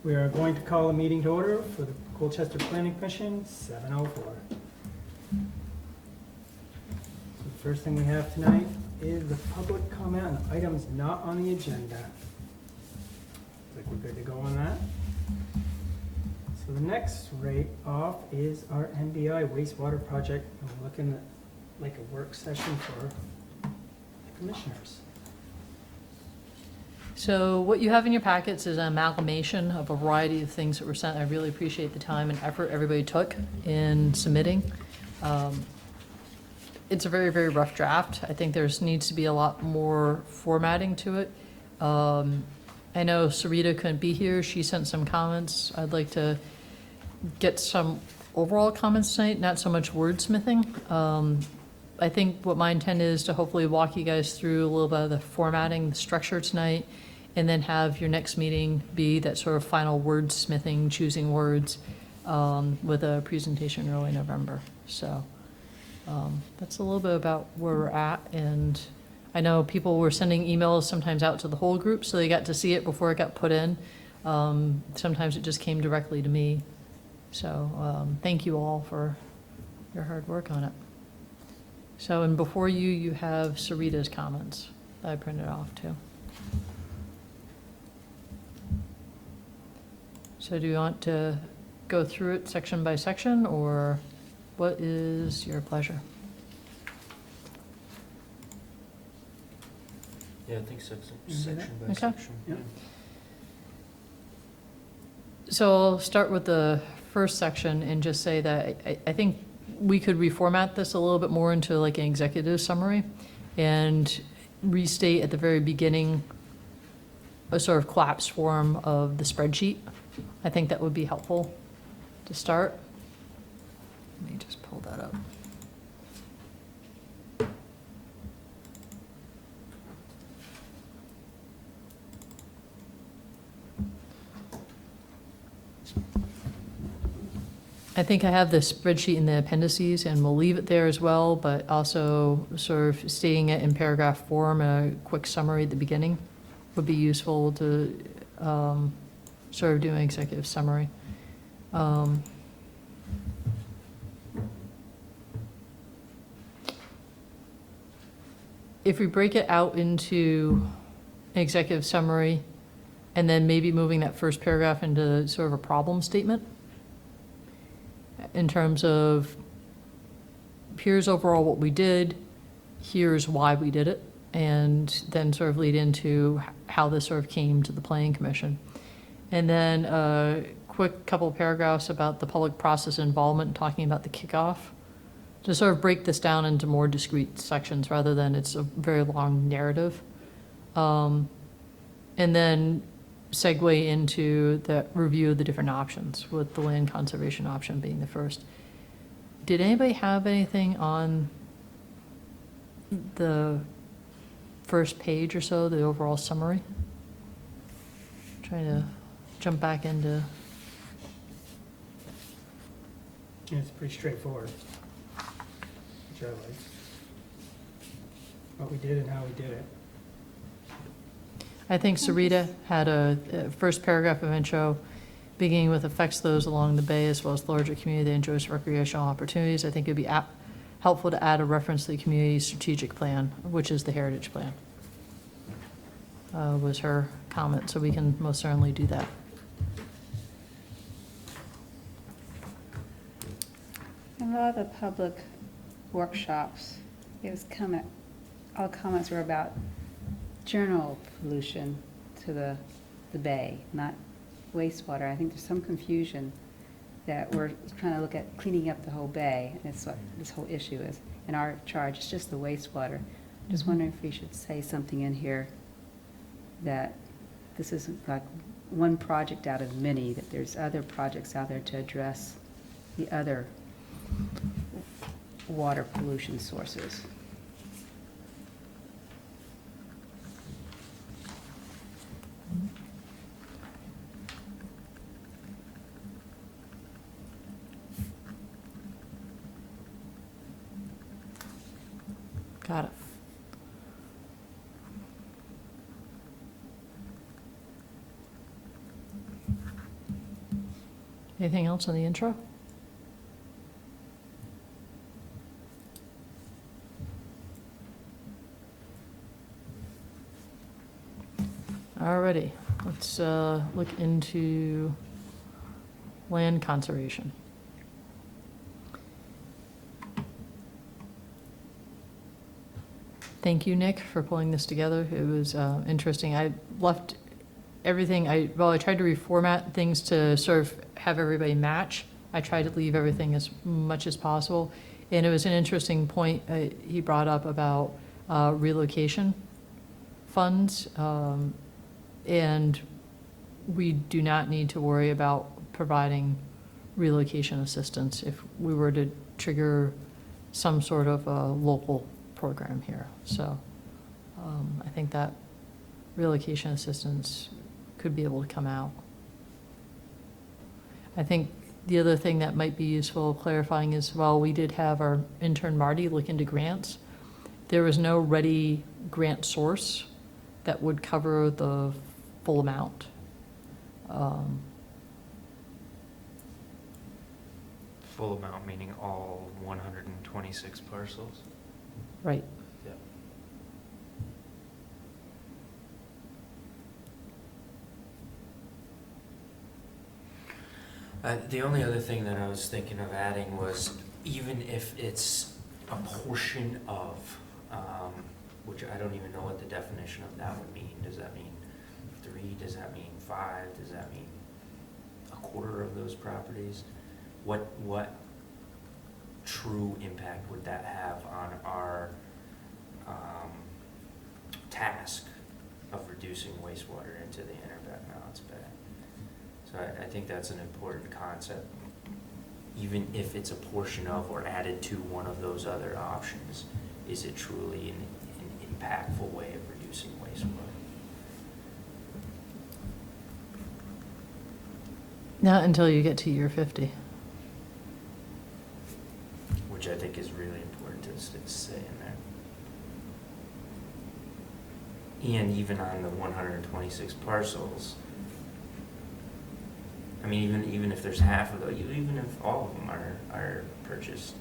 We are going to call a meeting to order for the Colchester Planning Commission, 7:04. So the first thing we have tonight is the public comment on items not on the agenda. Looks like we're good to go on that. So the next right off is our NBI wastewater project. And we're looking at like a work session for the commissioners. So what you have in your packets is an amalgamation of a variety of things that were sent. I really appreciate the time and effort everybody took in submitting. It's a very, very rough draft. I think there's needs to be a lot more formatting to it. I know Sarita couldn't be here. She sent some comments. I'd like to get some overall comments tonight, not so much wordsmithing. I think what my intent is to hopefully walk you guys through a little bit of the formatting, the structure tonight, and then have your next meeting be that sort of final wordsmithing, choosing words, with a presentation early November. So that's a little bit about where we're at. And I know people were sending emails sometimes out to the whole group, so they got to see it before it got put in. Sometimes it just came directly to me. So thank you all for your hard work on it. So, and before you, you have Sarita's comments that I printed off too. So do you want to go through it section by section, or what is your pleasure? Yeah, I think section by Okay. section. Yeah. So I'll start with the first section and just say that I think we could reformat this a little bit more into like an executive summary and restate at the very beginning a sort of collapsed form of the spreadsheet. I think that would be helpful to start. Let me just pull that up. I think I have the spreadsheet in the appendices, and we'll leave it there as well, but also sort of stating it in paragraph form, a quick summary at the beginning would be useful to sort of do an executive summary. If we break it out into an executive summary and then maybe moving that first paragraph into sort of a problem statement, in terms of here's overall what we did, here's why we did it, and then sort of lead into how this sort of came to the Planning Commission. And then a quick couple of paragraphs about the public process involvement, talking about the kickoff, to sort of break this down into more discrete sections rather than it's a very long narrative. And then segue into the review of the different options, with the land conservation option being the first. Did anybody have anything on the first page or so, the overall summary? Trying to jump back into. Yeah, it's pretty straightforward, which I like. What we did and how we did it. I think Sarita had a first paragraph of intro, beginning with affects those along the bay as well as the larger community that enjoys recreational opportunities. I think it'd be helpful to add a reference to the community strategic plan, which is the heritage plan, was her comment, so we can most certainly do that. A lot of the public workshops, all comments were about general pollution to the bay, not wastewater. I think there's some confusion that we're trying to look at cleaning up the whole bay, and that's what this whole issue is. And our charge is just the wastewater. Just wondering if we should say something in here that this isn't like one project out of many, that there's other projects out there to address the other water pollution sources. Got it. Anything else on the intro? Alrighty, let's look into land conservation. Thank you, Nick, for pulling this together. It was interesting. I left everything, I tried to reformat things to sort of have everybody match. I tried to leave everything as much as possible. And it was an interesting point he brought up about relocation funds. And we do not need to worry about providing relocation assistance if we were to trigger some sort of a local program here. So I think that relocation assistance could be able to come out. I think the other thing that might be useful clarifying is, while we did have our intern Marty look into grants, there was no ready grant source that would cover the full amount. Full amount meaning all 126 parcels? Right. Yeah. The only other thing that I was thinking of adding was, even if it's a portion of, which I don't even know what the definition of that would mean. Does that mean 3? Does that mean 5? Does that mean a quarter of those properties? What true impact would that have on our task of reducing wastewater into the Innerbeck Mountains Bay? So I think that's an important concept, even if it's a portion of or added to one of those other options. Is it truly an impactful way of reducing wastewater? Not until you get to year 50. Which I think is really important to say in there. And even on the 126 parcels, I mean, even if there's half of those, even if all of them are purchased,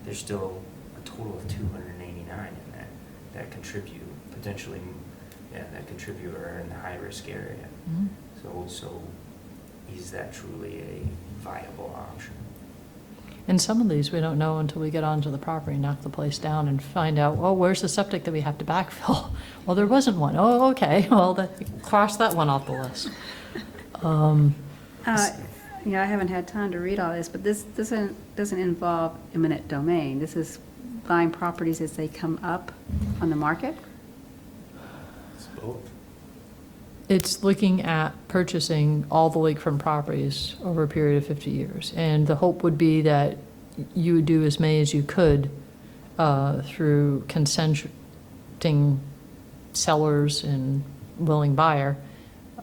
there's still a total of 289 in there that contribute, potentially, that contribute or are in the high-risk area. Mm-hmm. So is that truly a viable option? And some of these we don't know until we get onto the property, knock the place down, and find out, well, where's the septic that we have to backfill? Well, there wasn't one. Oh, okay. Well, cross that one off the list. Yeah, I haven't had time to read all this, but this doesn't involve eminent domain. This is buying properties as they come up on the market? It's both. It's looking at purchasing all the lakefront properties over a period of 50 years. And the hope would be that you would do as many as you could through consenting sellers and willing buyer.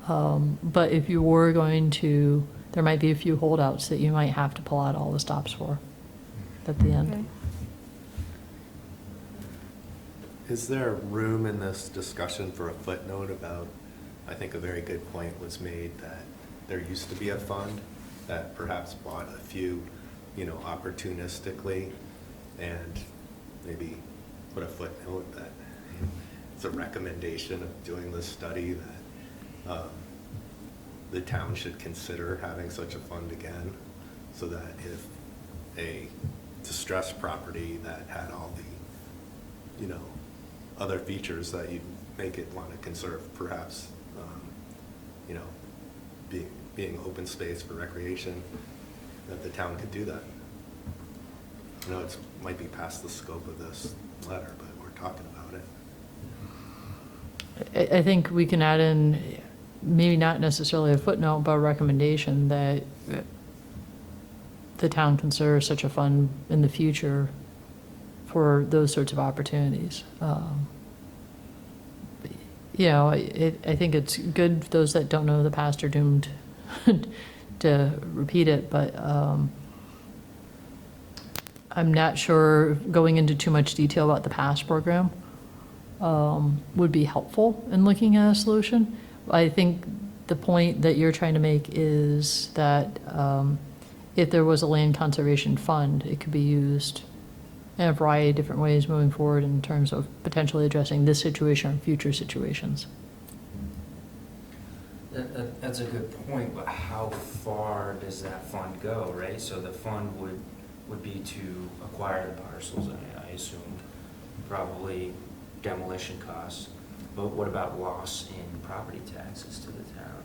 But if you were going to, there might be a few holdouts that you might have to pull out all the stops for at the end. Okay. Is there room in this discussion for a footnote about, I think a very good point was made that there used to be a fund that perhaps bought a few, opportunistically, and maybe put a footnote that it's a recommendation of doing this study that the town should consider having such a fund again, so that if a distressed property that had all the, other features that you make it want to conserve, perhaps, being open space for recreation, that the town could do that. I know it might be past the scope of this letter, but we're talking about it. I think we can add in, maybe not necessarily a footnote, but a recommendation that the town consider such a fund in the future for those sorts of opportunities. I think it's good, those that don't know the past are doomed to repeat it, but I'm not sure going into too much detail about the past program would be helpful in looking at a solution. I think the point that you're trying to make is that if there was a land conservation fund, it could be used in a variety of different ways moving forward in terms of potentially addressing this situation or future situations. That's a good point, but how far does that fund go, right? So the fund would be to acquire the parcels, I assume, probably demolition costs, but what about loss in property taxes to the town?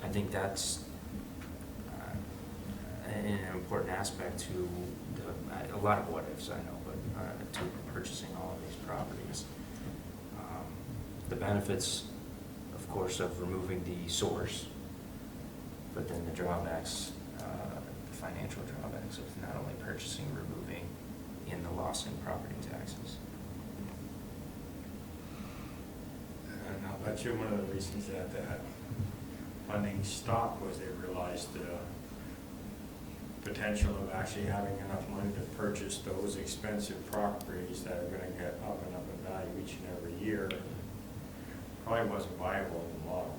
I think that's an important aspect to a lot of what ifs, I know, but to purchasing all of these properties. The benefits, of course, of removing the source, but then the drawbacks, the financial drawbacks of not only purchasing, removing, and the loss in property taxes. And I'll bet you one of the reasons that funding stopped was they realized the potential of actually having enough money to purchase those expensive properties that are gonna get up and up in value each and every year. Probably wasn't viable in the long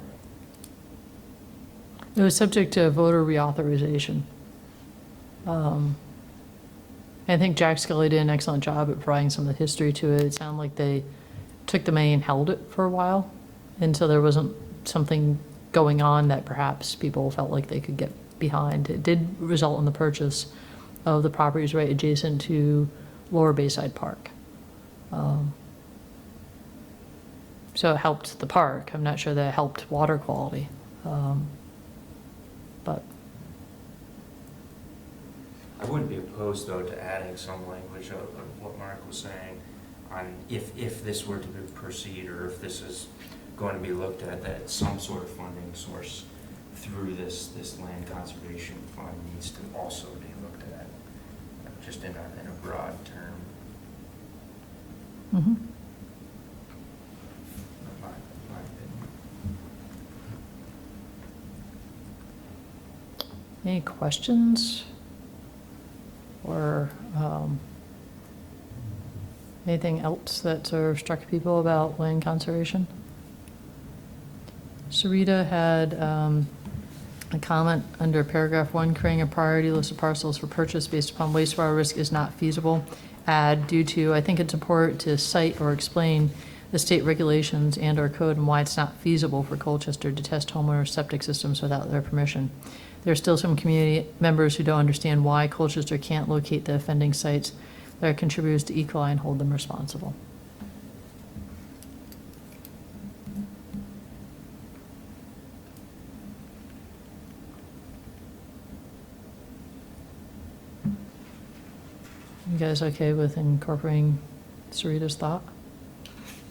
run. It was subject to voter reauthorization. I think Jack Scully did an excellent job at providing some of the history to it. It sounded like they took the money and held it for a while until there wasn't something going on that perhaps people felt like they could get behind. It did result in the purchase of the properties right adjacent to Lower Bayside Park. So it helped the park. I'm not sure that it helped water quality. But I wouldn't be opposed, though, to adding some language of what Mark was saying on if this were to proceed, or if this is going to be looked at, that some sort of funding source through this land conservation fund needs to also be looked at, just in a broad term. mhm. My opinion. Any questions? Or anything else that sort of struck people about land conservation? Sarita had a comment under paragraph 1, creating a priority list of parcels for purchase based upon wastewater risk is not feasible. Add, due to, I think it's important to cite or explain the state regulations and or code and why it's not feasible for Colchester to test homeowner septic systems without their permission. There are still some community members who don't understand why Colchester can't locate the offending sites that are contributors to E. coli and hold them responsible. You guys okay with incorporating Sarita's thought?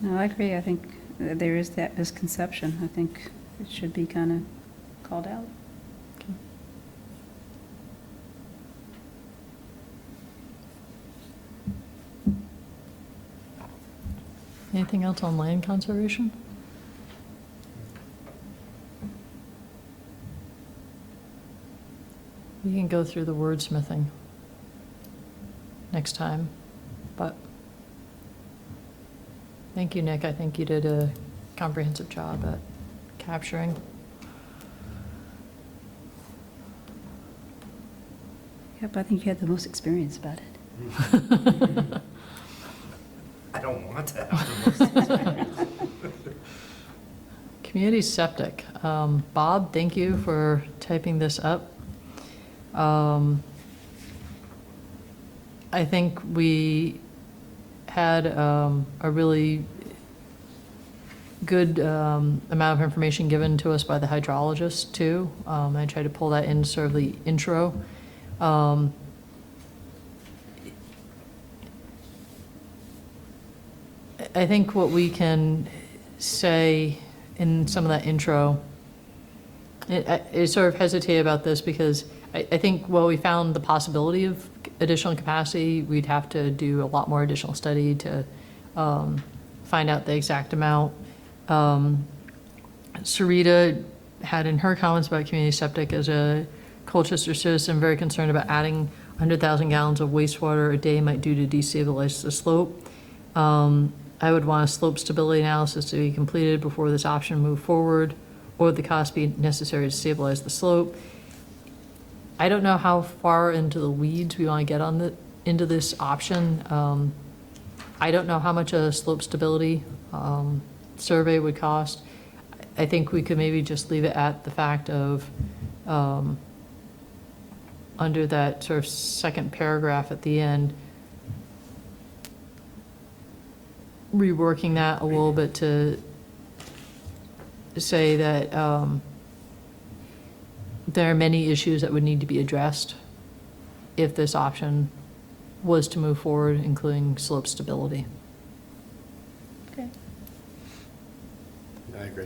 No, I agree. I think there is that misconception. I think it should be kind of called out. Okay. Anything else on land conservation? We can go through the wordsmithing next time, but thank you, Nick. I think you did a comprehensive job at capturing. Yep, I think you had the most experience about it. I don't want to have the Community septic. Bob, thank you for typing this up. I think we had a really good amount of information given to us by the hydrologist too. I tried to pull that in sort of the intro. I think what we can say in some of that intro, I sort of hesitate about this because I think while we found the possibility of additional capacity, we'd have to do a lot more additional study to find out the exact amount. Sarita had in her comments about community septic as a Colchester citizen very concerned about adding 100,000 gallons of wastewater a day might do to destabilize the slope. I would want a slope stability analysis to be completed before this option moved forward, or the cost be necessary to stabilize the slope. I don't know how far into the weeds we want to get into this option. I don't know how much a slope stability survey would cost. I think we could maybe just leave it at the fact of, under that sort of second paragraph at the end, reworking that a little bit to say that there are many issues that would need to be addressed if this option was to move forward, including slope stability. Okay. I agree.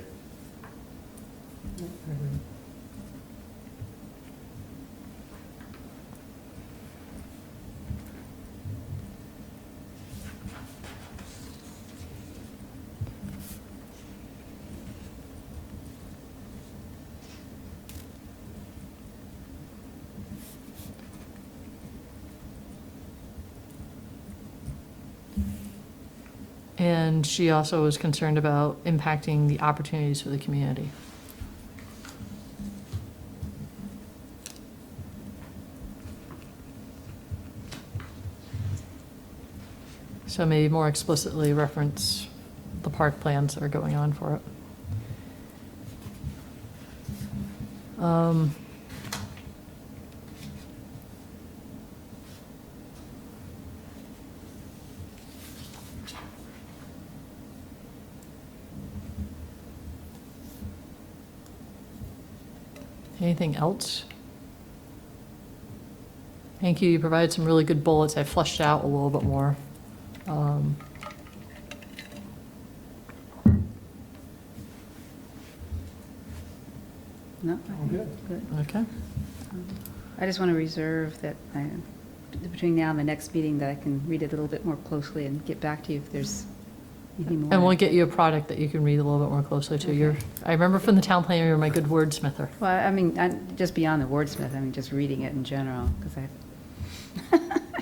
And she also was concerned about impacting the opportunities for the community. So maybe more explicitly reference the park plans that are going on for it. Anything else? Thank you, you provided some really good bullets. I fleshed out a little bit more. No, All good. good. Okay. I just want to reserve that between now and the next meeting, that I can read it a little bit more closely and get back to you if there's anything more. And we'll get you a product that you can read a little bit more closely to. You're, I remember from the town plan, you're my good wordsmither. Well, I mean, just beyond the wordsmith, I mean, just reading it in general, because I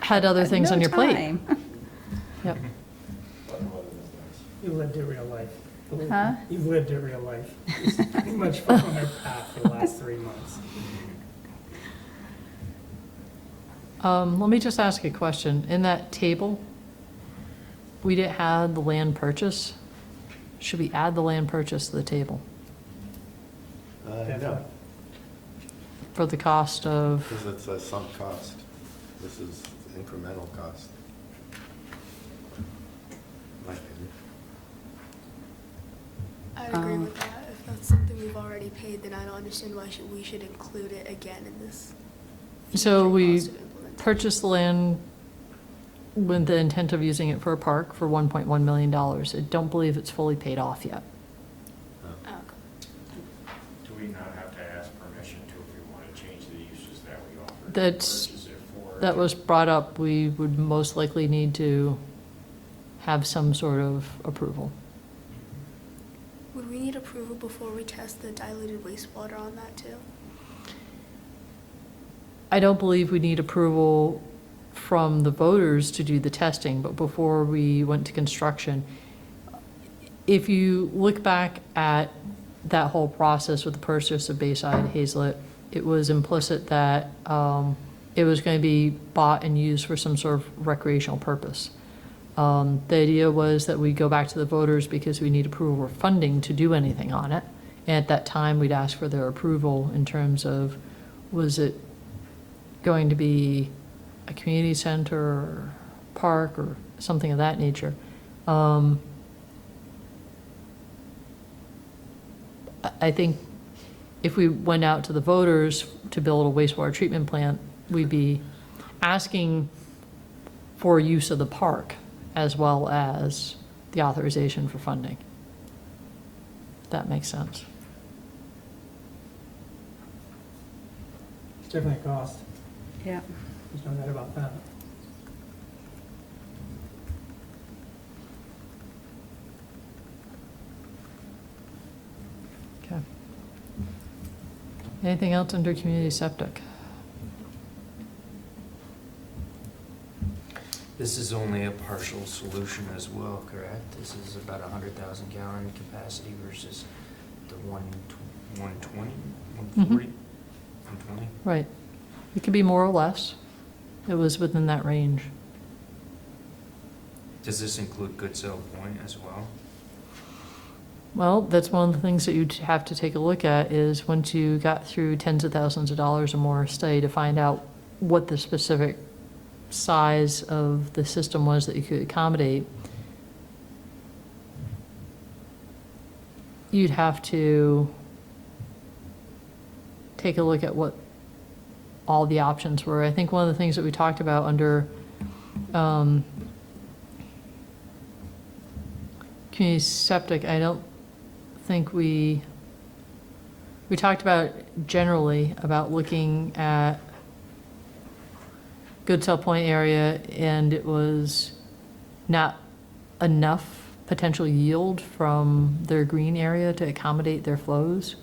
Had other things no on your plate. time. Yep. You lived it real life. Huh? You've lived it real life. It's pretty much following our path for the last 3 months. Let me just ask a question. In that table, we didn't have the land purchase. Should we add the land purchase to the table No, for the cost of? because it's a sunk cost. This is incremental cost. My opinion. I'd agree with that. If that's something we've already paid, then I don't understand why we should include it again in this. So future we cost of implementation. purchased the land with the intent of using it for a park for $1.1 million. I don't believe it's fully paid off yet. Oh, okay. Do we not have to ask permission to if we want to change the uses that we offer? to That's- purchase it for? That was brought up. We would most likely need to have some sort of approval. Would we need approval before we test the diluted wastewater on that too? I don't believe we need approval from the voters to do the testing, but before we went to construction, if you look back at that whole process with the purchase of Bayside Hazlet, it was implicit that it was going to be bought and used for some sort of recreational purpose. The idea was that we go back to the voters because we need approval or funding to do anything on it. And at that time, we'd ask for their approval in terms of, was it going to be a community center or park or something of that nature. I think if we went out to the voters to build a wastewater treatment plant, we'd be asking for use of the park as well as the authorization for funding. If that makes sense. It's definitely a cost. Yeah. There's no doubt about that. Okay. Anything else under community septic? This is only a partial solution as well, correct? This is about 100,000 gallon capacity versus the 120, 140, 120? Right. It could be more or less. It was within that range. Does this include Goodsell Point as well? Well, that's one of the things that you'd have to take a look at is once you got through tens of thousands of dollars or more, study to find out what the specific size of the system was that you could accommodate. You'd have to take a look at what all the options were. I think one of the things that we talked about under community septic, I don't think we talked about generally about looking at Goodsell Point area, and it was not enough potential yield from their green area to accommodate their flows.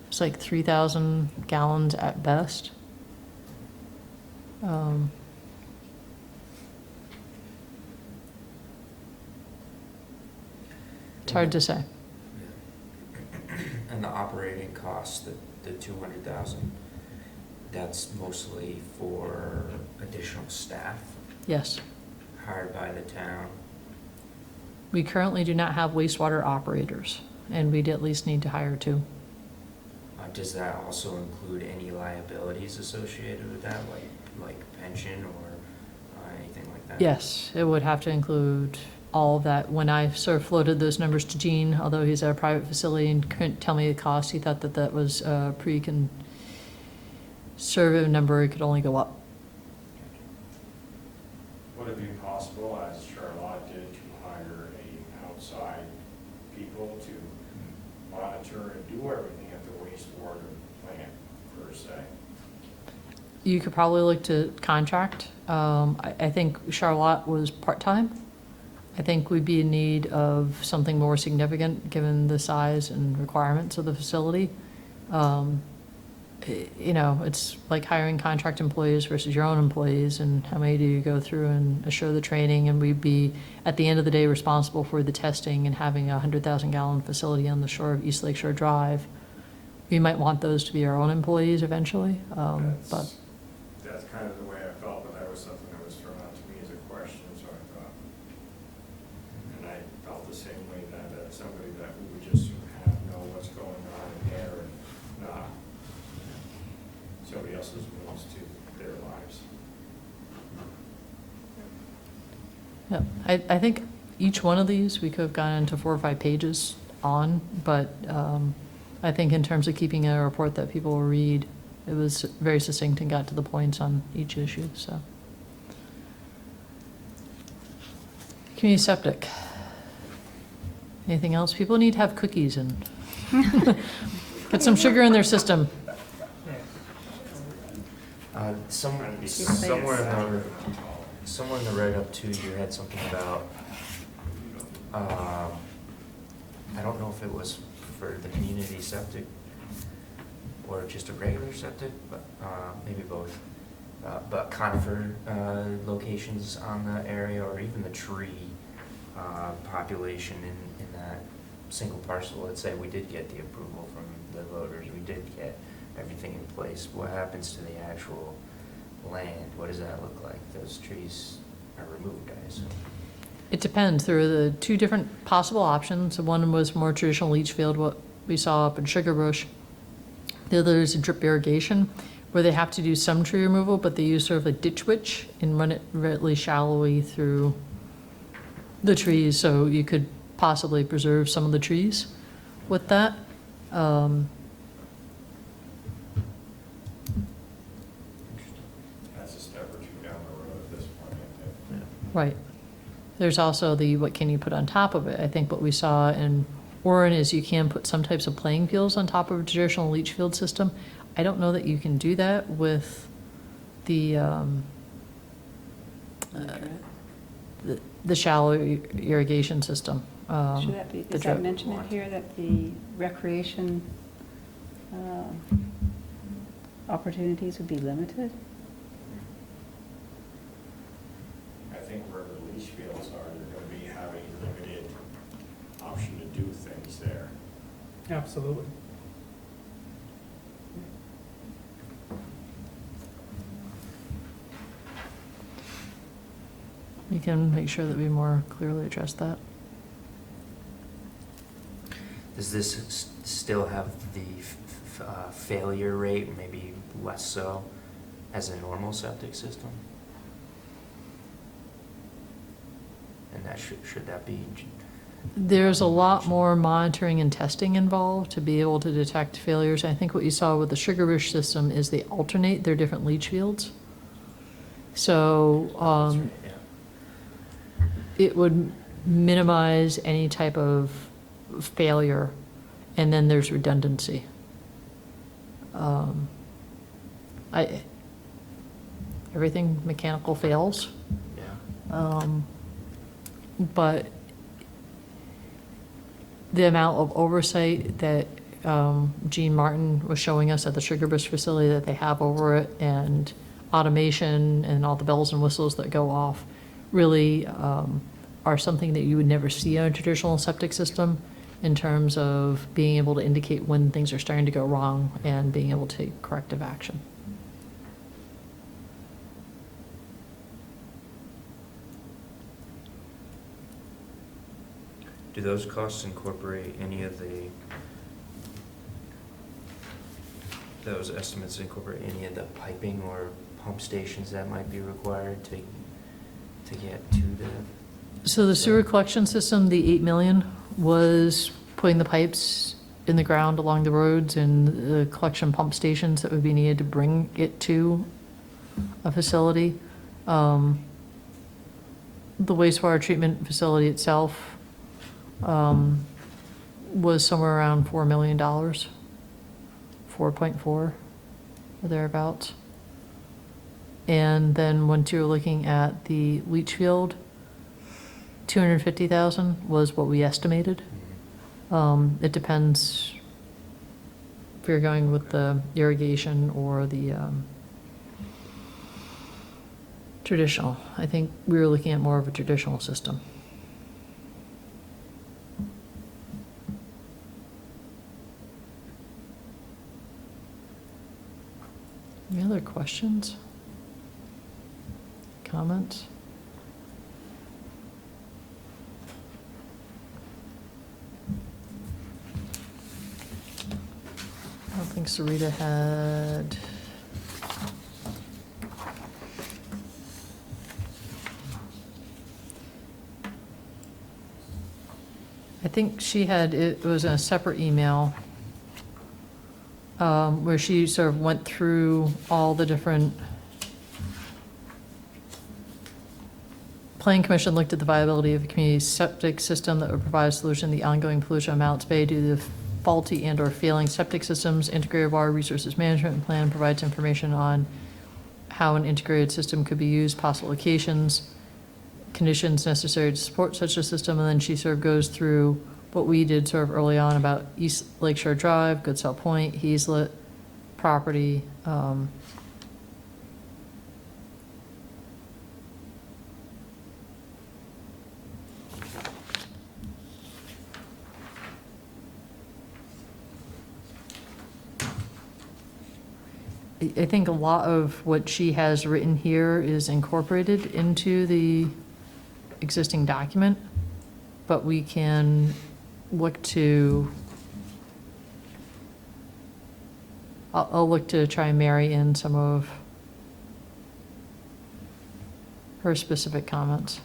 It's like 3,000 gallons at best. It's hard to say. And the operating cost, the 200,000, that's mostly for additional staff Yes. hired by the town. We currently do not have wastewater operators, and we'd at least need to hire two. Does that also include any liabilities associated with that, like pension or anything like that? Yes, it would have to include all of that. When I sort of floated those numbers to Gene, although he's at a private facility and couldn't tell me the cost, he thought that that was a pre-conservative number. It could only go up. Would it be possible, as Charlotte did, to hire outside people to monitor and do everything at the wastewater plant, per se? You could probably look to contract. I think Charlotte was part-time. I think we'd be in need of something more significant, given the size and requirements of the facility. You know, it's like hiring contract employees versus your own employees, and how many do you go through and assure the training, and we'd be, at the end of the day, responsible for the testing and having a 100,000 gallon facility on the shore of East Lake Shore Drive. We might want those to be our own employees eventually, but. That's kind of the way I felt, but that was something that was thrown out to me as a question, so I thought, and I felt the same way, that somebody that we would just know what's going on in there and not somebody else's moves to their lives. Yeah, I think each one of these we could have gone into 4 or 5 pages on, but I think in terms of keeping a report that people will read, it was very succinct and got to the points on each issue, so. Community septic. Anything else? People need to have cookies and get some sugar in their system. Somewhere in the write-up too, you had something about, I don't know if it was for the community septic or just a regular septic, but maybe both. But conifer locations on the area, or even the tree population in that single parcel. Let's say we did get the approval from the voters, we did get everything in place. What happens to the actual land? What does that look like? Those trees are removed, I assume. It depends. There are the 2 different possible options. One was more traditional leach field, what we saw up in Sugarbush. The other is a drip irrigation, where they have to do some tree removal, but they use sort of a ditch witch and run it really shallowly through the trees, so you could possibly preserve some of the trees with that. That's a step or 2 down the road at this point, I think. Right. There's also the what can you put on top of it. I think what we saw in Warren is you can put some types of playing fields on top of a traditional leach field system. I don't know that you can do that with the shallow irrigation system. Should that be, the is drip. that mentioned in here, that the recreation opportunities would be limited? I think where the leach fields are, they're gonna be having limited option to do things there. Absolutely. We can make sure that we more clearly address that. Does this still have the failure rate, maybe less so, as a normal septic system? And that should that be? There's a lot more monitoring and testing involved to be able to detect failures. I think what you saw with the Sugarbush system is they alternate their different leach fields. So That's right, yeah. it would minimize any type of failure, and then there's redundancy. Everything mechanical fails, Yeah. but the amount of oversight that Gene Martin was showing us at the Sugarbush facility that they have over it, and automation and all the bells and whistles that go off, really are something that you would never see on a traditional septic system in terms of being able to indicate when things are starting to go wrong and being able to take corrective action. Do those costs incorporate any of those estimates incorporate any of the piping or pump stations that might be required to get to the? So the sewer collection system, the 8 million, was putting the pipes in the ground along the roads and the collection pump stations that would be needed to bring it to a facility. The wastewater treatment facility itself was somewhere around $4 million, 4.4 or thereabouts. And then once you're looking at the leach field, 250,000 was what we estimated. It depends if you're going with the irrigation or the traditional. I think we were looking at more of a traditional system. Any other questions? Comments? I don't think Sarita had. I think she had, it was in a separate email where she sort of went through all the different. Planning Commission looked at the viability of a community septic system that would provide a solution to the ongoing pollution of Mounts Bay due to the faulty and/or failing septic systems. Integrated Water Resources Management Plan provides information on how an integrated system could be used, possible locations, conditions necessary to support such a system, and then she sort of goes through what we did sort of early on about East Lakeshore Drive, Goodsell Point, Hazlet property. I think a lot of what she has written here is incorporated into the existing document, but we can look to, I'll look to try and marry in some of her specific comments.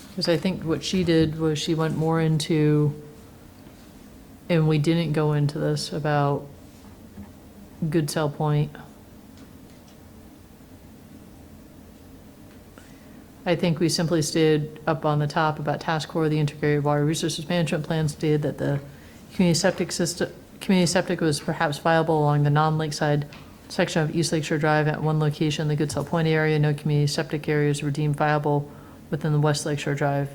Because I think what she did was she went more into, and we didn't go into this, about Goodsell Point. I think we simply stated up on the top about task core, the integrated water resources management plan stated that the community septic was perhaps viable along the non-lakeside section of East Lakeshore Drive at one location, the Goodsell Point area. No community septic areas were deemed viable within the West Lakeshore Drive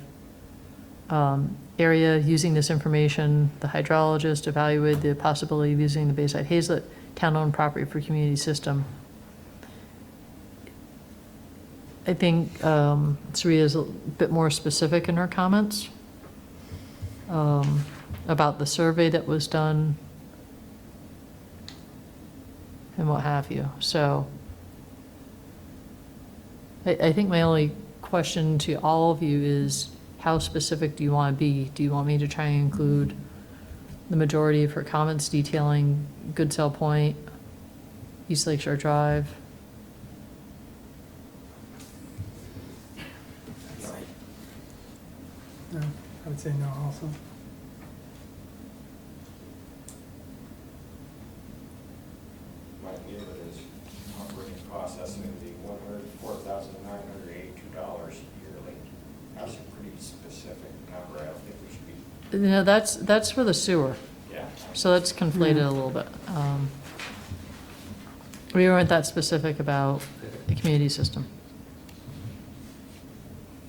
area. Using this information, the hydrologist evaluated the possibility of using the Bayside Hazlet town-owned property for community system. I think Sarita is a bit more specific in her comments about the survey that was done and what have you. So I think my only question to all of you is, how specific do you want to be? Do you want me to try and include the majority of her comments detailing Good Sale Point, East Lakeshore Drive? No, I would say no also. My view is operating costs estimated to be $104,982 yearly. That's a pretty specific number. I don't think we should be, No, that's for the sewer, yeah. so that's conflated a little bit. We weren't that specific about the community system.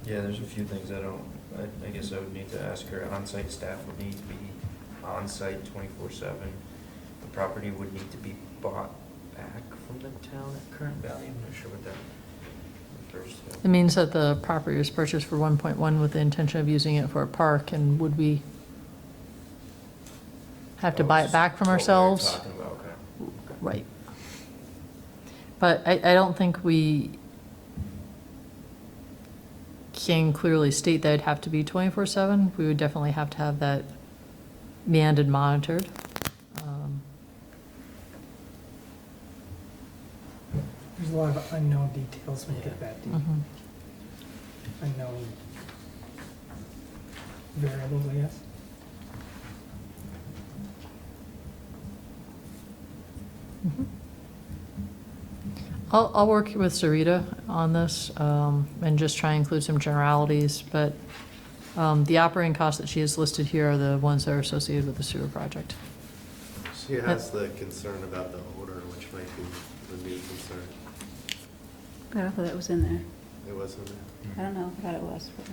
Yeah, there's a few things I guess I would need to ask her. On-site staff would need to be on-site 24/7. The property would need to be bought back from the town at current value. I'm not sure what that refers to. It means that the property was purchased for 1.1 with the intention of using it for a park, and would we have to buy it back from What we were ourselves? talking about, okay. Right. But I don't think we can clearly state that it'd have to be 24/7. We would definitely have to have that manned and monitored. There's a lot of unknown details when you get that deep. Mhm. Unknown variables, I guess. Mhm. I'll work with Sarita on this, and just try and include some generalities, but the operating costs that she has listed here are the ones that are associated with the sewer project. She has the concern about the odor, which might be the new concern. But I thought that was in there. It wasn't. I don't know, I thought it was. But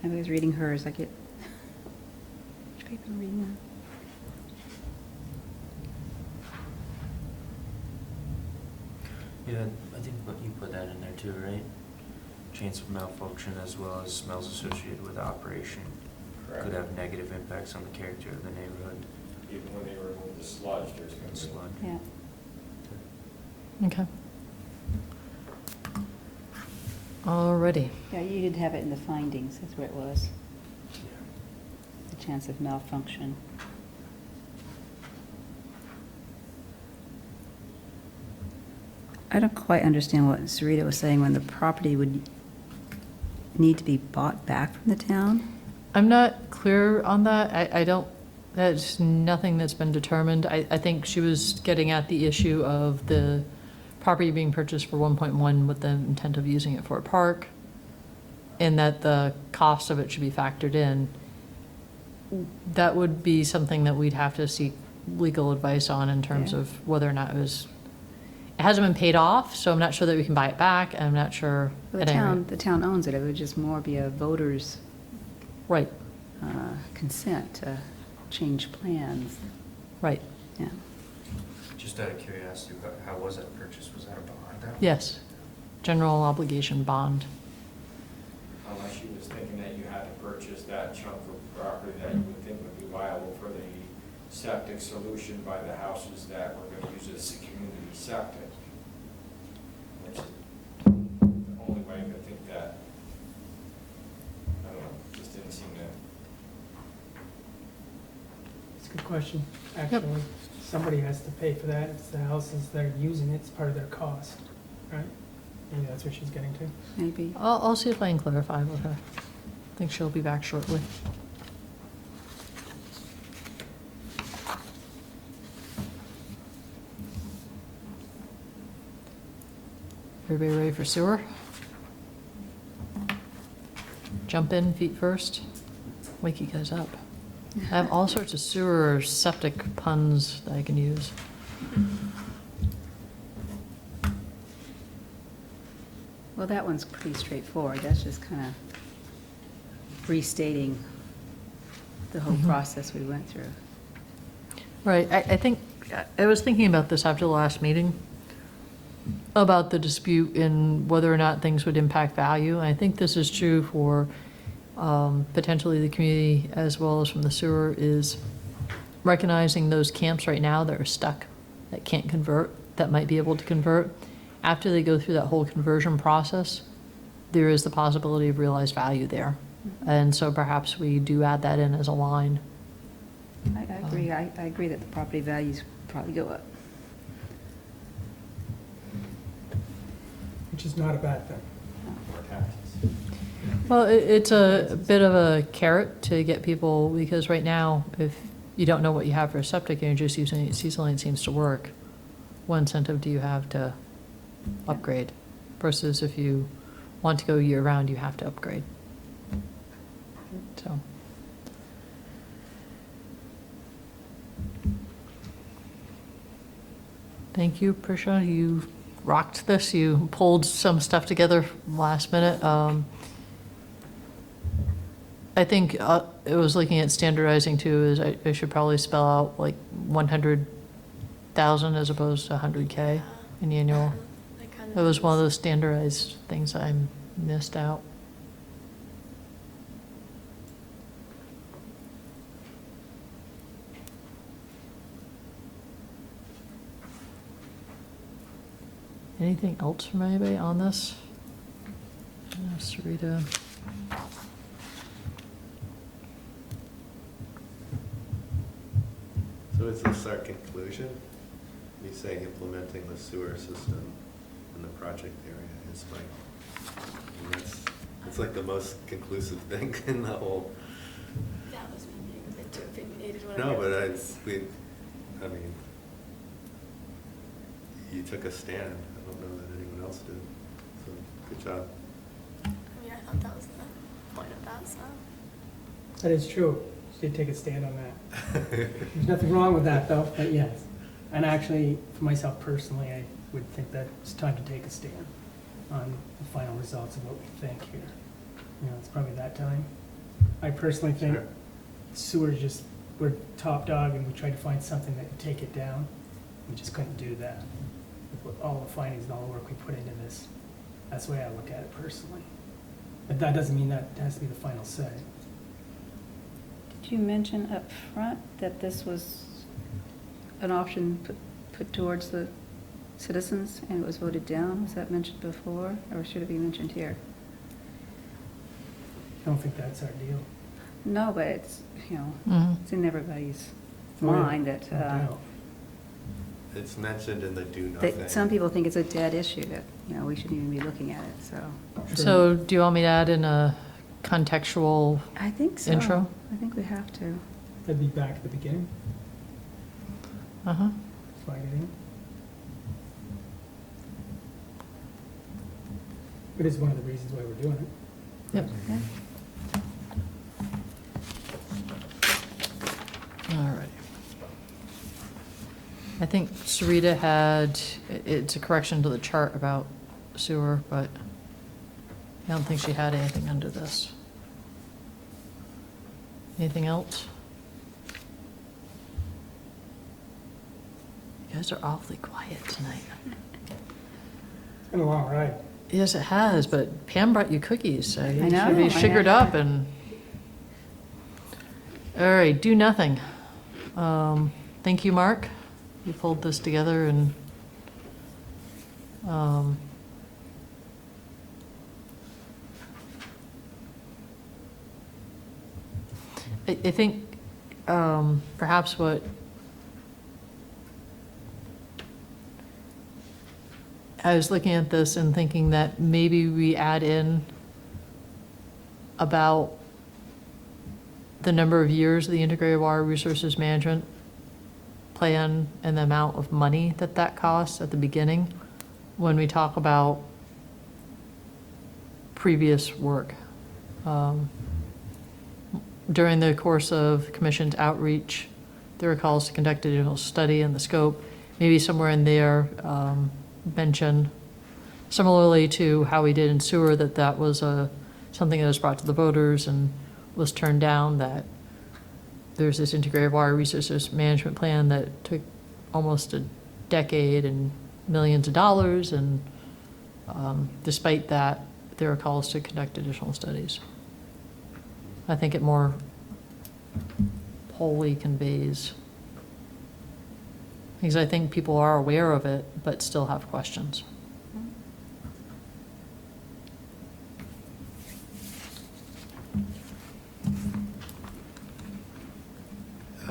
maybe I was reading hers, I get, which paper am I reading now? Yeah, I think what you put that in there too, right? Chance of malfunction as well as smells associated with operation Correct. could have negative impacts on the character of the neighborhood. Even when they remove the sludge, there's going to be. Sludge. Yeah. Okay. Alrighty. Yeah, you did have it in the findings, that's where it was, the chance of malfunction. I don't quite understand what Sarita was saying when the property would need to be bought back from the town. I'm not clear on that. I don't, that's nothing that's been determined. I think she was getting at the issue of the property being purchased for 1.1 with the intent of using it for a park, and that the cost of it should be factored in. That would be something that we'd have to seek legal advice on in terms Yeah. of whether or not it hasn't been paid off, so I'm not sure that we can buy it back, and I'm not sure. The at any town, rate. the town owns it, it would just more be a voter's Right, consent to change plans, right, yeah. Just out of curiosity, how was that purchased? Was that a bond? yes. General obligation bond. Unless she was thinking that you had to purchase that chunk of property that you would think would be viable for the septic solution by the houses that were going to use it as a community septic. Which is the only way I could think that, I don't know, just didn't seem to. It's a good question, actually. Somebody has to pay for that. It's the houses that are using it, it's part of their cost, right? Maybe that's what she's getting to. Maybe. I'll see if I can clarify with her. I think she'll be back shortly. Everybody ready for sewer? Jump in feet first. Wake you guys up. I have all sorts of sewer septic puns that I can use. Well, that one's pretty straightforward. That's just kind of restating the whole Mhm. process we went through. Right, I think, I was thinking about this after the last meeting, about the dispute in whether or not things would impact value. And I think this is true for potentially the community as well as from the sewer, is recognizing those camps right now that are stuck, that can't convert, that might be able to convert, after they go through that whole conversion process, there is the possibility of realized value there. And so perhaps we do add that in as a line. I agree, I agree that the property values probably go up. Which is not a bad thing. More taxes. Well, it's a bit of a carrot to get people, because right now, if you don't know what you have for a septic and you're just using it seasonally, it seems to work. What incentive do you have to upgrade? Versus if you want to go year-round, you have to upgrade. So. Thank you, Prisha. You rocked this. You pulled some stuff together last minute. I think it was looking at standardizing too, is I should probably spell out like 100,000 as opposed to 100K in annual. That was one of those standardized things I missed out. Anything else from anybody on this? Sarita. So is this our conclusion? You say implementing the sewer system in the project area is like, I mean, that's like the most conclusive thing in the whole. That was me being a bit too opinionated when No, I but wrote this. I mean, you took a stand. I don't know that anyone else did. So, good job. I mean, I thought that was the point of that, so. That is true. She did take a stand on that. There's nothing wrong with that, though, but yes. And actually, for myself personally, I would think that it's time to take a stand on the final results of what we think here. You know, it's probably that time. I personally think Sure. sewer's just, we're top dog, and we tried to find something that would take it down. We just couldn't do that with all the findings and all the work we put into this. That's the way I look at it personally. But that doesn't mean that it has to be the final say. Did you mention up front that this was an option put towards the citizens and it was voted down? Was that mentioned before, or should it be mentioned here? I don't think that's our deal. No, but it's, you know, Mhm. it's in everybody's Oh, yeah. mind that, No doubt. It's mentioned in the do nothing. that some people think it's a dead issue, that, you know, we shouldn't even be looking at it, so. Sure. So do you want me to add in a contextual I think so. intro? I think we have to. That'd be back at the beginning, Uh-huh. flag it in. It is one of the reasons why we're doing it. Yep. Yeah. All right. I think Sarita had, it's a correction to the chart about sewer, but I don't think she had anything under this. Anything else? You guys are awfully quiet tonight. It's been a long ride. Yes, it has, but Pam brought you cookies, so you I should be know, I sugared know. up and. All right, do nothing. Thank you, Mark. You pulled this together and, I think, perhaps what I was looking at this and thinking that maybe we add in about the number of years of the integrated water resources management plan and the amount of money that that costs at the beginning when we talk about previous work. During the course of the commission's outreach, there were calls to conduct additional study and the scope, maybe somewhere in there, mention, similarly to how we did in sewer, that was something that was brought to the voters and was turned down, that there's this integrated water resources management plan that took almost a decade and millions of dollars, and despite that, there are calls to conduct additional studies. I think it more wholly conveys, because I think people are aware of it, but still have questions.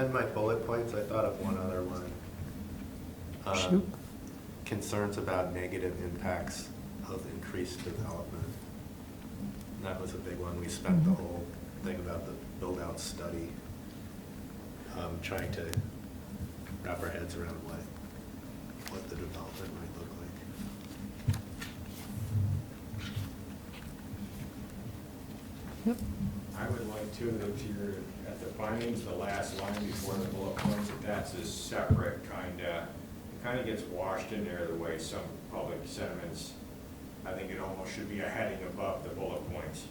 in my bullet points, I thought of one other one. Shoot. Concerns about negative impacts of increased development. That was a big one. We spent the whole thing about the build-out study, trying to wrap our heads around what the development might look like. Yep. I would like to, if you're at the findings, the last line before the bullet points, if that's a separate kind of gets washed in there the way some public sentiments. I think it almost should be a heading above the bullet points.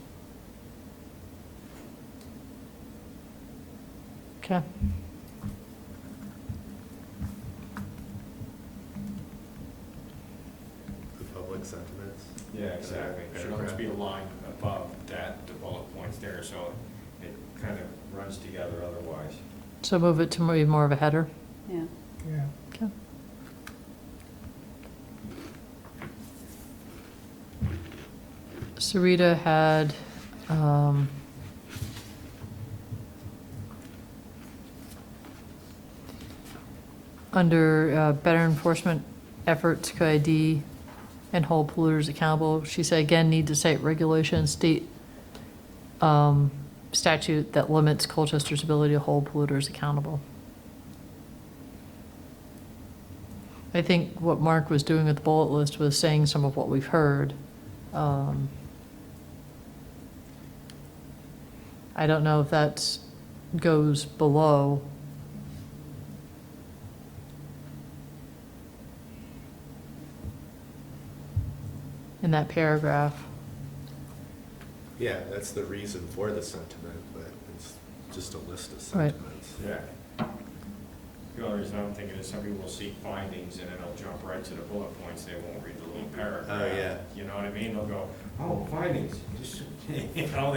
Okay. The public sentiments. Yeah, exactly. Should always be a line above that, the bullet points there, so it kind of runs together otherwise. So move it to maybe more of a header. Yeah. Yeah. Okay. Sarita had, under better enforcement efforts, could ID and hold polluters accountable. She said, again, need to cite regulation, state statute that limits Colchester's ability to hold polluters accountable. I think what Mark was doing with the bullet list was saying some of what we've heard. I don't know if that goes below. In that paragraph. Yeah, that's the reason for the sentiment, but it's just a list of Right. sentiments. Yeah. The only reason I'm thinking is some people will see findings and it'll jump right to the bullet points, they won't read the little paragraph. Oh, yeah. You know what I mean? They'll go, oh, findings, just, you know,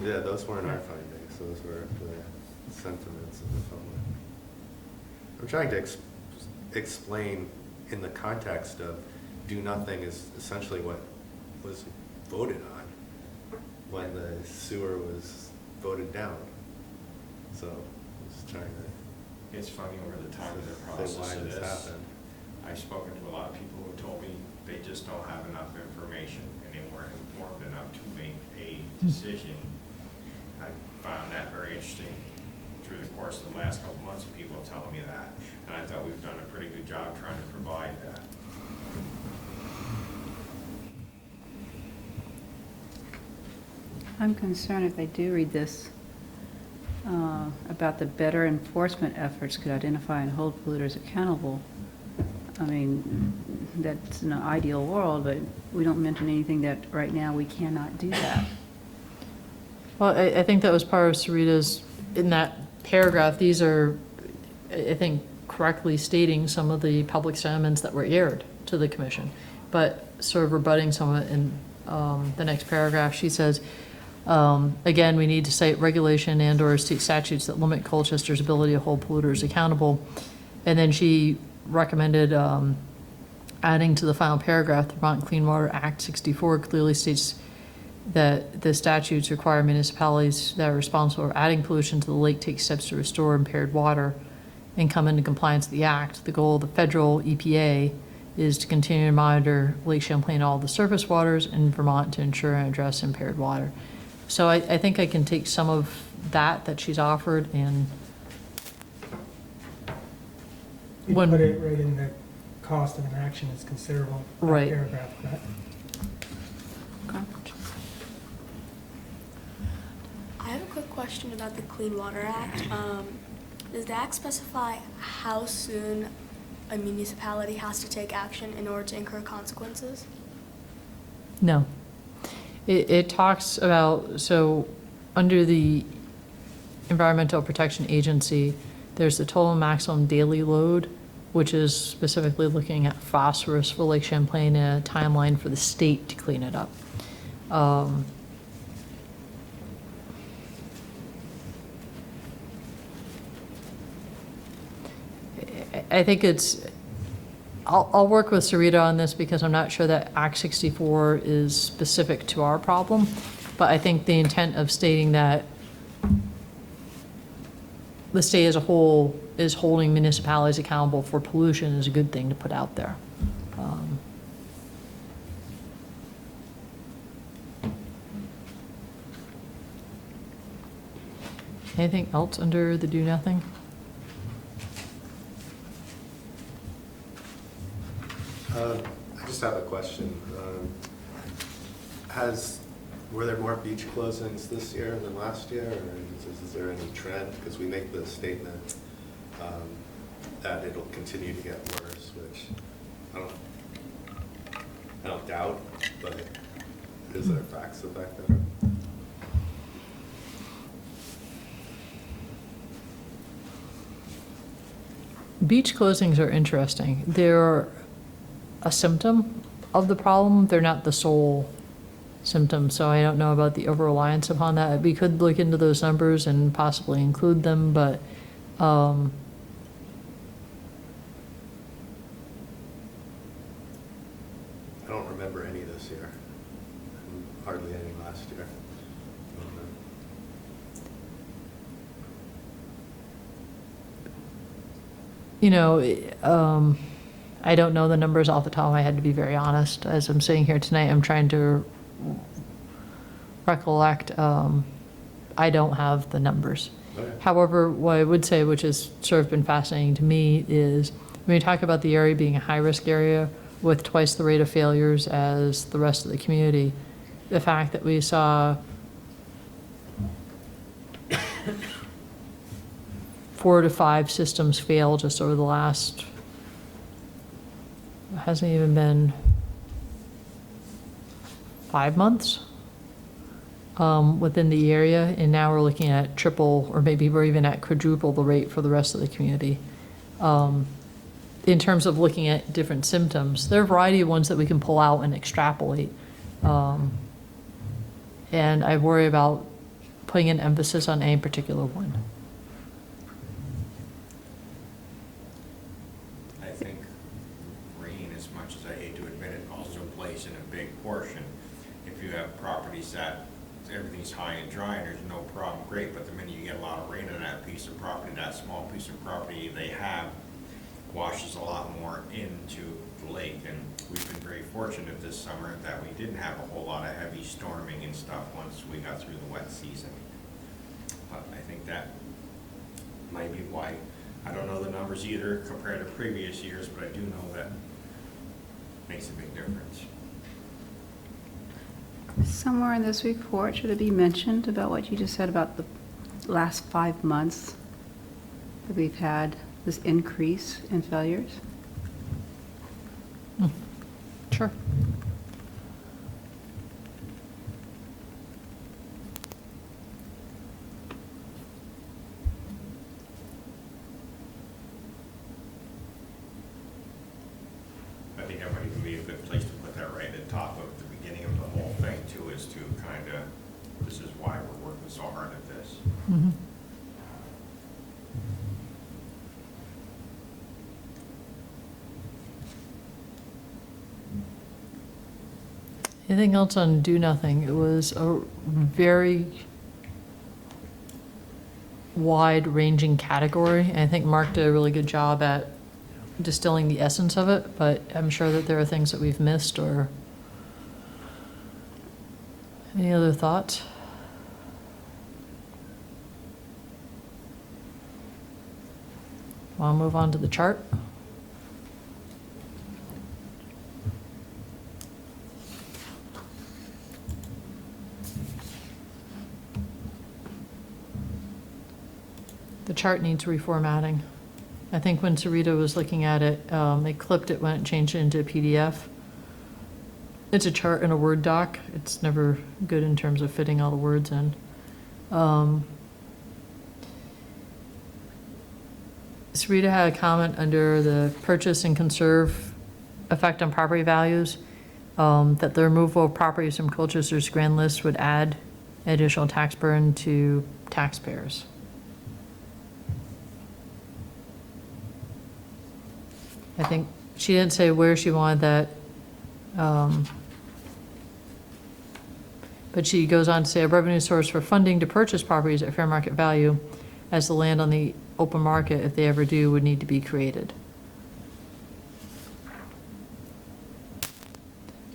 Yeah, those weren't our findings, those were the sentiments of the public. I'm trying to explain in the context of do nothing is essentially what was voted on when the sewer was voted down. So I'm just trying to it's funny over the time of the say process why of this this. happened. I've spoken to a lot of people who told me they just don't have enough information and they weren't informed enough to make a decision. I found that very interesting through the course of the last couple months of people telling me that. And I thought we've done a pretty good job trying to provide that. I'm concerned if they do read this, about the better enforcement efforts could identify and hold polluters accountable. I mean, that's an ideal world, but we don't mention anything that right now we cannot do that. Well, I think that was part of Sarita's, in that paragraph, these are, I think, correctly stating some of the public sentiments that were aired to the commission. But sort of rebutting some of it in the next paragraph, she says, again, we need to cite regulation and/or state statutes that limit Colchester's ability to hold polluters accountable. And then she recommended adding to the final paragraph, the Vermont Clean Water Act 64 clearly states that the statutes require municipalities that are responsible for adding pollution to the lake take steps to restore impaired water and come into compliance with the act. The goal of the federal EPA is to continue to monitor Lake Champlain, all the surface waters in Vermont to ensure and address impaired water. So I think I can take some of that she's offered and You When- put it right in the cost of an action is considerable. that Right. Paragraph, correct? I have a quick question about the Clean Water Act. Does the act specify how soon a municipality has to take action in order to incur consequences? no. It talks about, so under the Environmental Protection Agency, there's the total maximum daily load, which is specifically looking at phosphorus for Lake Champlain and a timeline for the state to clean it up. I think it's, I'll work with Sarita on this because I'm not sure that Act 64 is specific to our problem, but I think the intent of stating that the state as a whole is holding municipalities accountable for pollution is a good thing to put out there. Anything else under the do nothing? I just have a question. Were there more beach closings this year than last year, or is there any trend? Because we make the statement that it'll continue to get worse, which I don't doubt, but is there facts to back that up? Beach closings are interesting. They're a symptom of the problem. They're not the sole symptom, so I don't know about the over-reliance upon that. We could look into those numbers and possibly include them, but I don't remember any this year, and hardly any last year. you know, I don't know the numbers off the top of my head, to be very honest. As I'm sitting here tonight, I'm trying to recollect. I don't have the numbers. Okay. However, what I would say, which has sort of been fascinating to me, is when you talk about the area being a high-risk area with twice the rate of failures as the rest of the community, the fact that we saw 4 to 5 systems fail just over the last, it hasn't even been 5 months within the area, and now we're looking at triple, or maybe we're even at quadruple the rate for the rest of the community. In terms of looking at different symptoms, there are a variety of ones that we can pull out and extrapolate. And I worry about putting an emphasis on any particular one. I think rain, as much as I hate to admit it, also plays in a big portion. If you have properties that everything's high and dry and there's no problem, great, but the minute you get a lot of rain on that piece of property, that small piece of property they have washes a lot more into the lake. And we've been very fortunate this summer that we didn't have a whole lot of heavy storming and stuff once we got through the wet season. But I think that might be why, I don't know the numbers either compared to previous years, but I do know that makes a big difference. Somewhere in this report, should it be mentioned about what you just said about the last 5 months that we've had this increase in failures? Sure. I think that might even be a good place to put that right at the top of the beginning of the whole thing too, is to kind of, this is why we're working so hard at this. Mhm. Anything else on do nothing? It was a very wide-ranging category, and I think Mark did a really good job at distilling the essence of it, but I'm sure that there are things that we've missed. Or any other thoughts? Want to move on to the chart? The chart needs reformatting. I think when Sarita was looking at it, they clipped it when it changed it into a PDF. It's a chart in a Word doc. It's never good in terms of fitting all the words in. Sarita had a comment under the purchase and conserve effect on property values, that the removal of properties from Colchester's grand list would add additional tax burden to taxpayers. I think she didn't say where she wanted that, but she goes on to say a revenue source for funding to purchase properties at fair market value, as the land on the open market, if they ever do, would need to be created.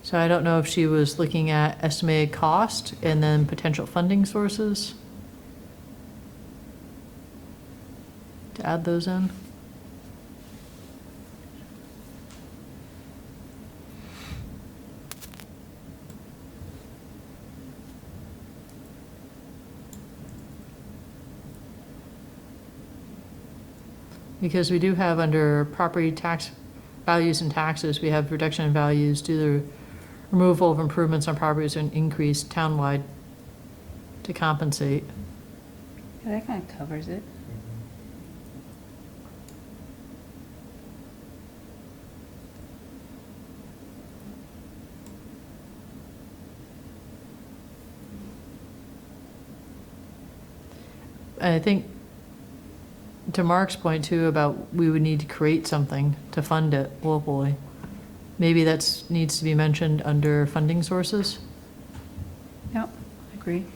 So I don't know if she was looking at estimated cost and then potential funding sources to add those in. Because we do have under property tax values and taxes, we have reduction in values due to the removal of improvements on properties and increase townwide to compensate. Yeah, that kind of covers it. And I think, to Mark's point too, about we would need to create something to fund it locally. Maybe that's, needs to be mentioned under funding sources. Yep, I agree.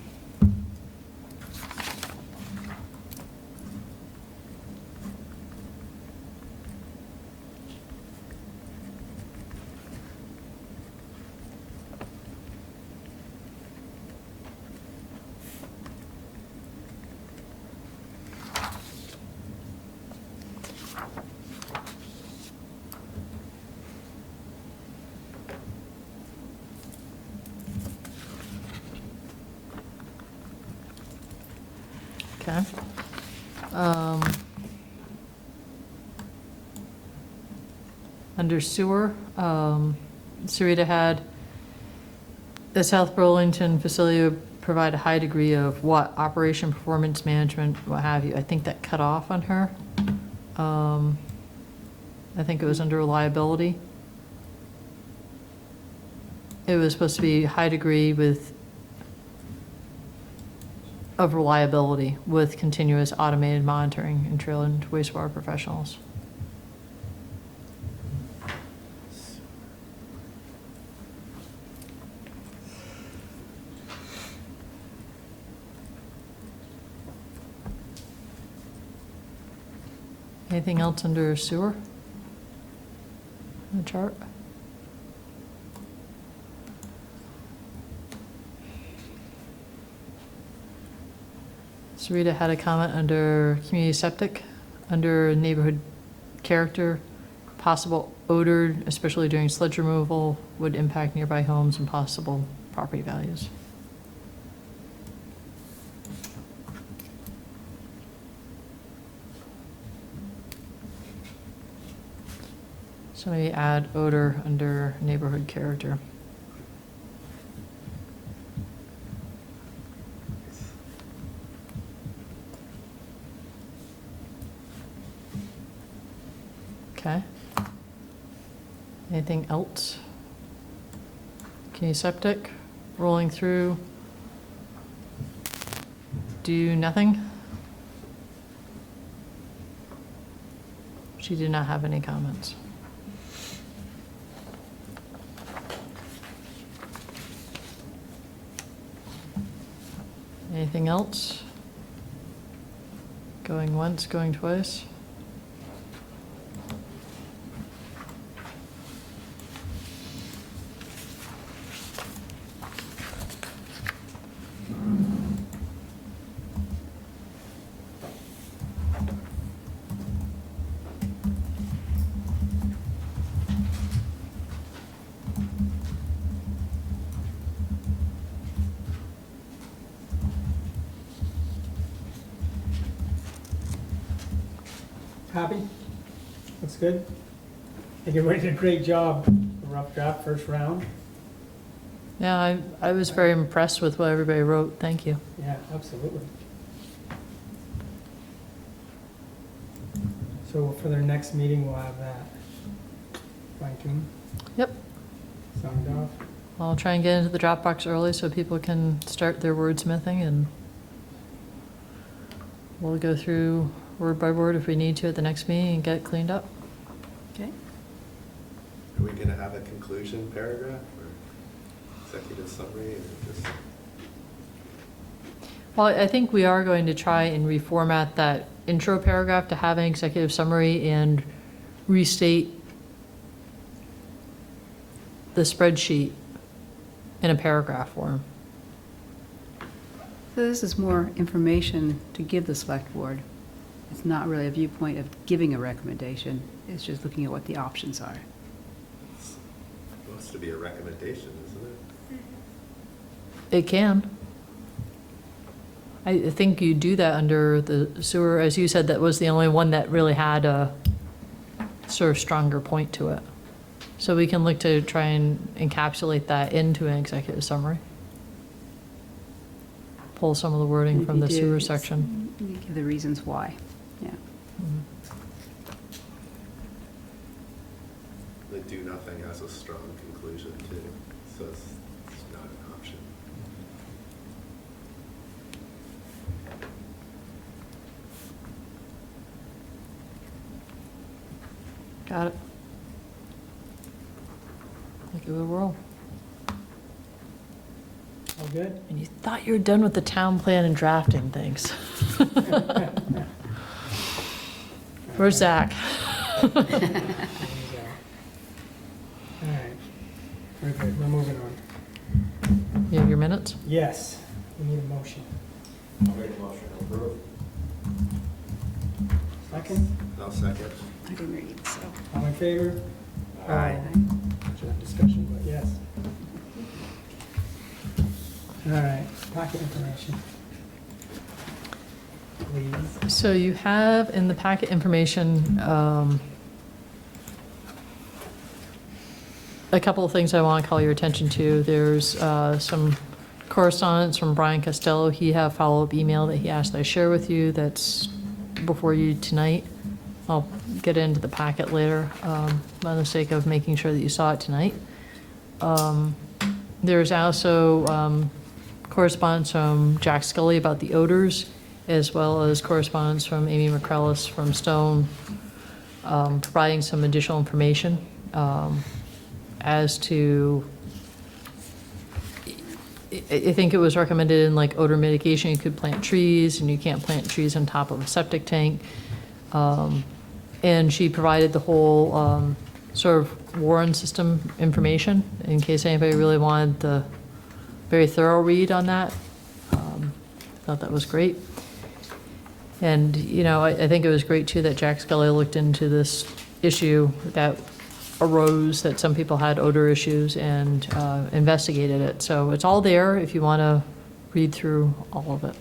Okay. Under sewer, Sarita had the South Burlington facility would provide a high degree of what, operation, performance management, what have you. I think that cut off on her. I think it was under reliability. It was supposed to be high degree of reliability with continuous automated monitoring and trained wastewater professionals. Anything else under sewer? In the chart? Sarita had a comment under community septic, under neighborhood character, possible odor, especially during sludge removal, would impact nearby homes and possible property values. So maybe add odor under neighborhood character. Okay. Anything else? Community septic, rolling through. Do nothing? She did not have any comments. Anything else? Going once, going twice? Happy? Looks good? I think everybody did a great job. Rough draft, first round. Yeah, I was very impressed with what everybody wrote. Thank you. Yeah, absolutely. So for their next meeting, we'll have that fine-tuned, Yep. signed off. I'll try and get into the Dropbox early so people can start their wordsmithing, and we'll go through word by word if we need to at the next meeting and get it cleaned up. Okay. Are we gonna have a conclusion paragraph or executive summary or just? Well, I think we are going to try and reformat that intro paragraph to have an executive summary and restate the spreadsheet in a paragraph form. So this is more information to give the select board. It's not really a viewpoint of giving a recommendation. It's just looking at what the options are. Supposed to be a recommendation, isn't it? It can. I think you do that under the sewer, as you said, that was the only one that really had a sort of stronger point to it. So we can look to try and encapsulate that into an executive summary. Pull some of the wording If from you the do, sewer it's- section. You give the reasons why, yeah. The do nothing has a strong conclusion too, so it's not an option. Got it. Give it a whirl. All good? And you thought you were done with the town plan and drafting things. Where's Zach? There you go. All right, we're good, we're moving on. You have your minutes? Yes, we need a motion. I'll make a motion to approve. Second, I'll second. I didn't read, so. all in favor? Aye. Should have discussion, but yes. All right, packet information. Please. So you have in the packet information, a couple of things I want to call your attention to. There's some correspondence from Brian Costello. He had a follow-up email that he asked I share with you that's before you tonight. I'll get into the packet later, for the sake of making sure that you saw it tonight. There's also correspondence from Jack Scully about the odors, as well as correspondence from Amy McCrellis from Stone, providing some additional information as to, I think it was recommended in like odor mitigation, you could plant trees, and you can't plant trees on top of a septic tank. And she provided the whole sort of warren system information in case anybody really wanted the very thorough read on that. Thought that was great. And, you know, I think it was great too that Jack Scully looked into this issue that arose, that some people had odor issues, and investigated it. So it's all there if you want to read through all of it.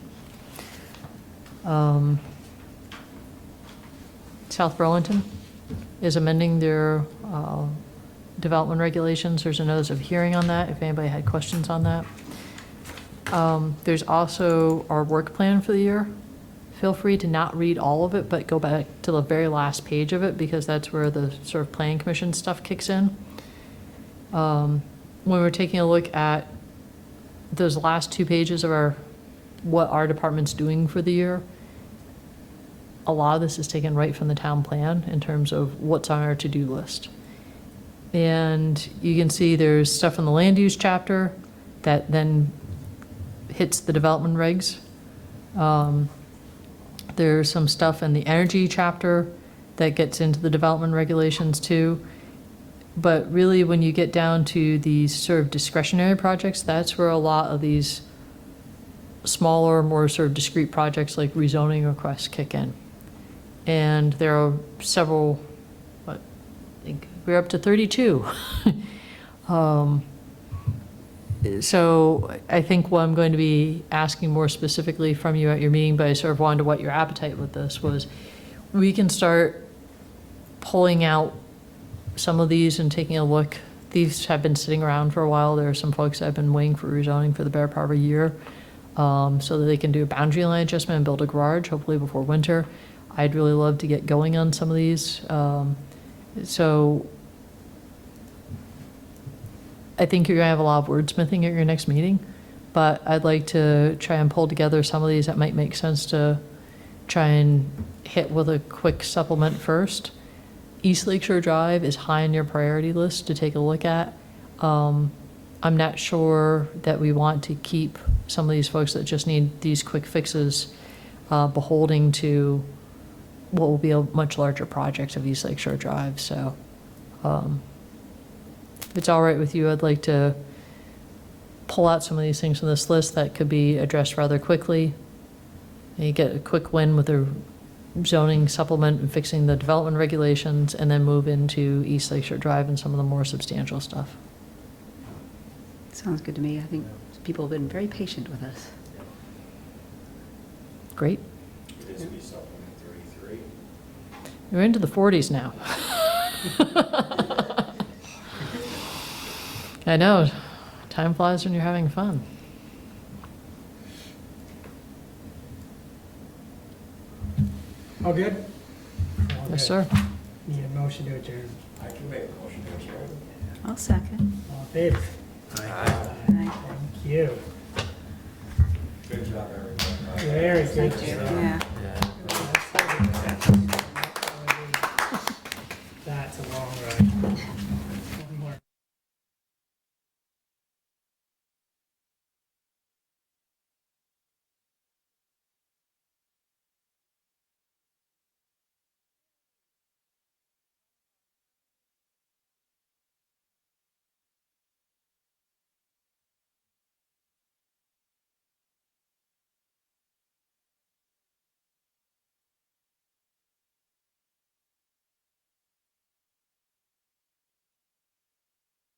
South Burlington is amending their development regulations. There's a notice of hearing on that, if anybody had questions on that. There's also our work plan for the year. Feel free to not read all of it, but go back to the very last page of it, because that's where the sort of planning commission stuff kicks in. When we're taking a look at those last 2 pages of what our department's doing for the year, a lot of this is taken right from the town plan in terms of what's on our to-do list. And you can see there's stuff in the land use chapter that then hits the development regs. There's some stuff in the energy chapter that gets into the development regulations too. But really, when you get down to these sort of discretionary projects, that's where a lot of these smaller, more sort of discrete projects like rezoning requests kick in. And there are several, I think we're up to 32. So I think what I'm going to be asking more specifically from you at your meeting, but I sort of wanted to whet your appetite with this, was we can start pulling out some of these and taking a look. These have been sitting around for a while. There are some folks that have been waiting for rezoning for the better part of a year, so that they can do a boundary line adjustment and build a garage, hopefully before winter. I'd really love to get going on some of these. So I think you're gonna have a lot of wordsmithing at your next meeting, but I'd like to try and pull together some of these that might make sense to try and hit with a quick supplement first. East Lakeshore Drive is high on your priority list to take a look at. I'm not sure that we want to keep some of these folks that just need these quick fixes beholding to what will be a much larger project of East Lake Shore Drive, so, if it's all right with you, I'd like to pull out some of these things from this list that could be addressed rather quickly. And you get a quick win with the zoning supplement and fixing the development regulations, and then move into East Lake Shore Drive and some of the more substantial stuff. Sounds good to me. I think people have been very patient with us. Great. It is be supplement 33. You're into the 40s now. I know. Time flies when you're having fun. All good? All Yes, good. sir. Need a motion to adjourn. I can make a motion to adjourn. I'll second. All in favor? Aye. Thank you. Good job, everyone. Very good. Thank you. job. Yeah.